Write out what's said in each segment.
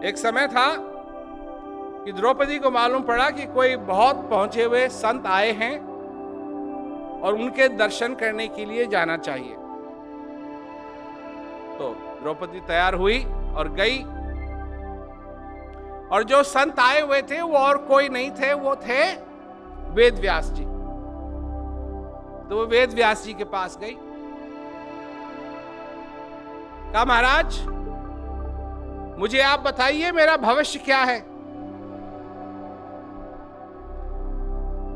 एक समय था कि द्रौपदी को मालूम पड़ा कि कोई बहुत पहुंचे हुए संत आए हैं और उनके दर्शन करने के लिए जाना चाहिए। तो द्रौपदी तैयार हुई और गई, और जो संत आए हुए थे वो और कोई नहीं थे, वो थे वेद व्यास जी। तो वो वेद व्यास जी के पास गई, कहा महाराज मुझे आप बताइए मेरा भविष्य क्या है।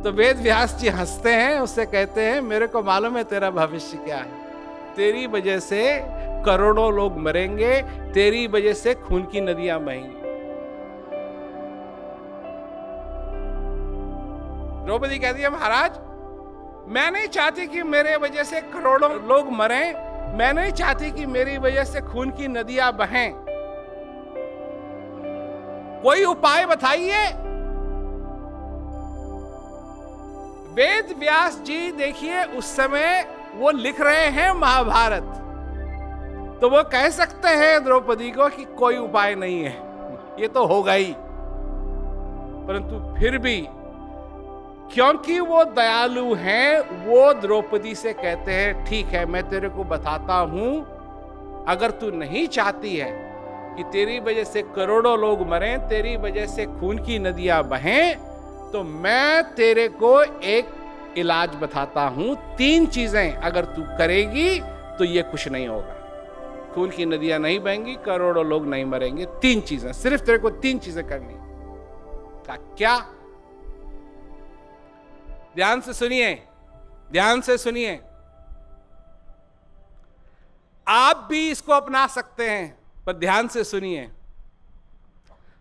तो वेद व्यास जी हंसते हैं, उससे कहते हैं मेरे को मालूम है तेरा भविष्य क्या है। तेरी वजह से करोड़ों लोग मरेंगे, तेरी वजह से खून की नदियां बहेंगी। द्रौपदी कहती है महाराज मैं नहीं चाहती कि मेरे वजह से करोड़ों लोग मरें, मैं नहीं चाहती कि मेरी वजह से खून की नदियां बहें, कोई उपाय बताइए। वेद व्यास जी देखिए उस समय वो लिख रहे हैं महाभारत, तो वो कह सकते हैं द्रौपदी को कि कोई उपाय नहीं है, ये तो होगा ही। परंतु फिर भी क्योंकि वो दयालु हैं, वो द्रौपदी से कहते हैं ठीक है मैं तेरे को बताता हूं, अगर तू नहीं चाहती है कि तेरी वजह से करोड़ों लोग मरें, तेरी वजह से खून की नदियां बहें, तो मैं तेरे को एक इलाज बताता हूं। 3 चीजें अगर तू करेगी तो ये कुछ नहीं होगा, खून की नदियां नहीं बहेंगी, करोड़ों लोग नहीं मरेंगे। 3 चीजें, सिर्फ तेरे को 3 चीजें करनी। क्या? ध्यान से सुनिए, ध्यान से सुनिए, आप भी इसको अपना सकते हैं, पर ध्यान से सुनिए।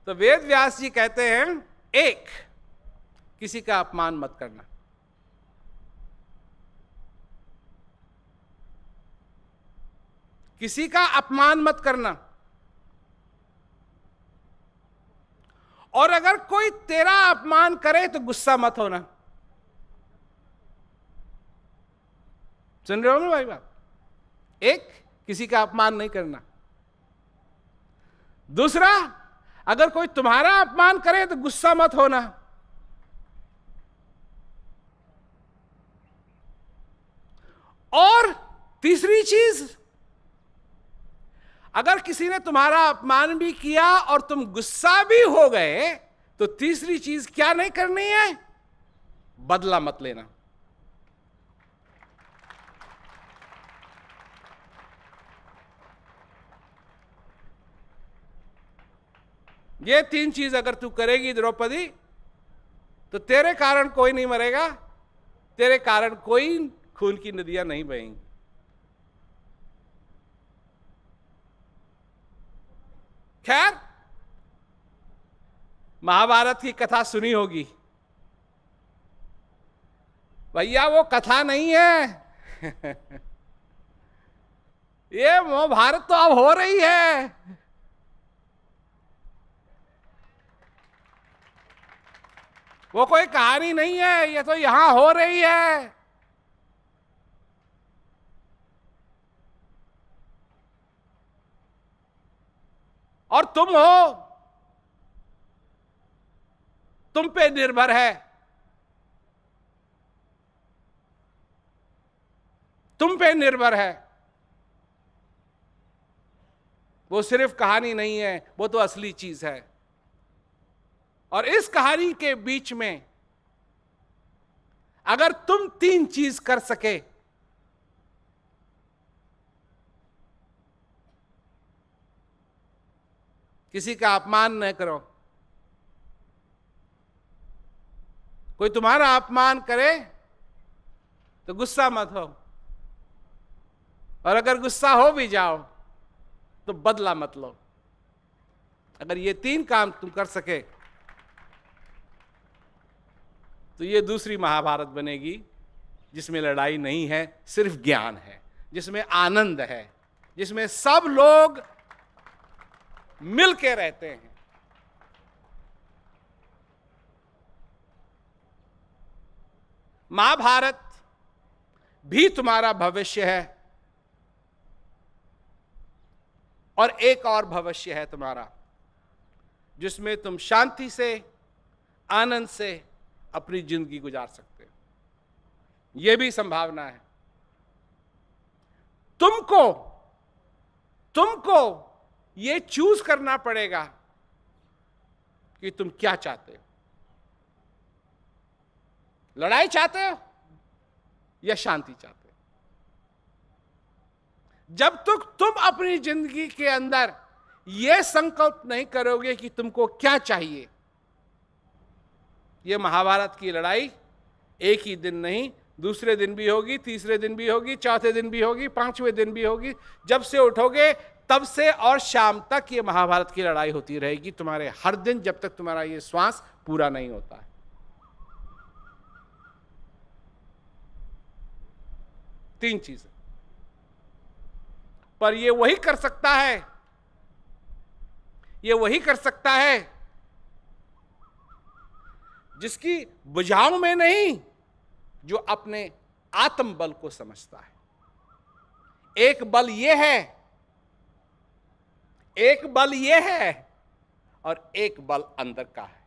तो वेद व्यास जी कहते हैं 1, किसी का अपमान मत करना। किसी का अपमान मत करना। और अगर कोई तेरा अपमान करे तो गुस्सा मत होना। सुन रहे हो ना भाई बात? 1, किसी का अपमान नहीं करना। दूसरा, अगर कोई तुम्हारा अपमान करे तो गुस्सा मत होना। और तीसरी चीज, अगर किसी ने तुम्हारा अपमान भी किया और तुम गुस्सा भी हो गए, तो तीसरी चीज क्या नहीं करनी है? बदला मत लेना। ये 3 चीज अगर तू करेगी द्रौपदी, तो तेरे कारण कोई नहीं मरेगा, तेरे कारण कोई खून की नदियां नहीं बहेंगी। खैर, महाभारत की कथा सुनी होगी भैया, वो कथा नहीं है ये महाभारत तो अब हो रही है। वो कोई कहानी नहीं है, ये तो यहां हो रही है। और तुम हो, तुम पे निर्भर है, तुम पे निर्भर है। वो सिर्फ कहानी नहीं है, वो तो असली चीज है। और इस कहानी के बीच में अगर तुम 3 चीज कर सके, किसी का अपमान न करो, कोई तुम्हारा अपमान करे तो गुस्सा मत हो, और अगर गुस्सा हो भी जाओ तो बदला मत लो। अगर ये 3 काम तुम कर सके तो ये दूसरी महाभारत बनेगी, जिसमें लड़ाई नहीं है, सिर्फ ज्ञान है, जिसमें आनंद है, जिसमें सब लोग मिल के रहते हैं। महाभारत भी तुम्हारा भविष्य है, और एक और भविष्य है तुम्हारा, जिसमें तुम शांति से, आनंद से अपनी जिंदगी गुजार सकते हो। यह भी संभावना है। तुमको ये चूज करना पड़ेगा कि तुम क्या चाहते हो। लड़ाई चाहते हो या शांति चाहते हो? जब तक तुम अपनी जिंदगी के अंदर यह संकल्प नहीं करोगे कि तुमको क्या चाहिए, यह महाभारत की लड़ाई एक ही दिन नहीं, दूसरे दिन भी होगी, तीसरे दिन भी होगी, चौथे दिन भी होगी, पांचवें दिन भी होगी। जब से उठोगे तब से और शाम तक ये महाभारत की लड़ाई होती रहेगी तुम्हारे हर दिन, जब तक तुम्हारा ये श्वास पूरा नहीं होता है। 3 चीजें। पर ये वही कर सकता है, ये वही कर सकता है जिसकी बुझाव में नहीं, जो अपने आत्म बल को समझता है। एक बल ये है, एक बल ये है और एक बल अंदर का है।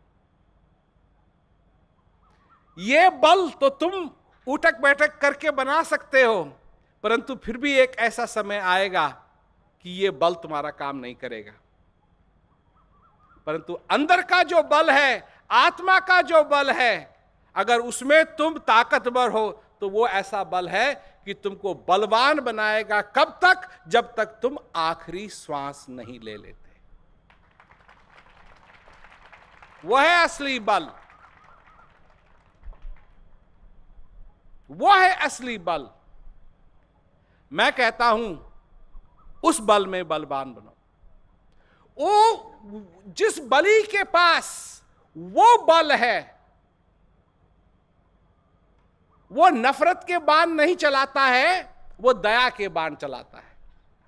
ये बल तो तुम उठक बैठक करके बना सकते हो, परंतु फिर भी एक ऐसा समय आएगा कि ये बल तुम्हारा काम नहीं करेगा। परंतु अंदर का जो बल है, आत्मा का जो बल है, अगर उसमें तुम ताकतवर हो तो वो ऐसा बल है कि तुमको बलवान बनाएगा। कब तक? जब तक तुम आखिरी श्वास नहीं ले लेते। वो है असली बल, वो है असली बल। मैं कहता हूं उस बल में बलवान बनो। वो जिस बली के पास वो बल है, वो नफरत के बाण नहीं चलाता है, वो दया के बाण चलाता है।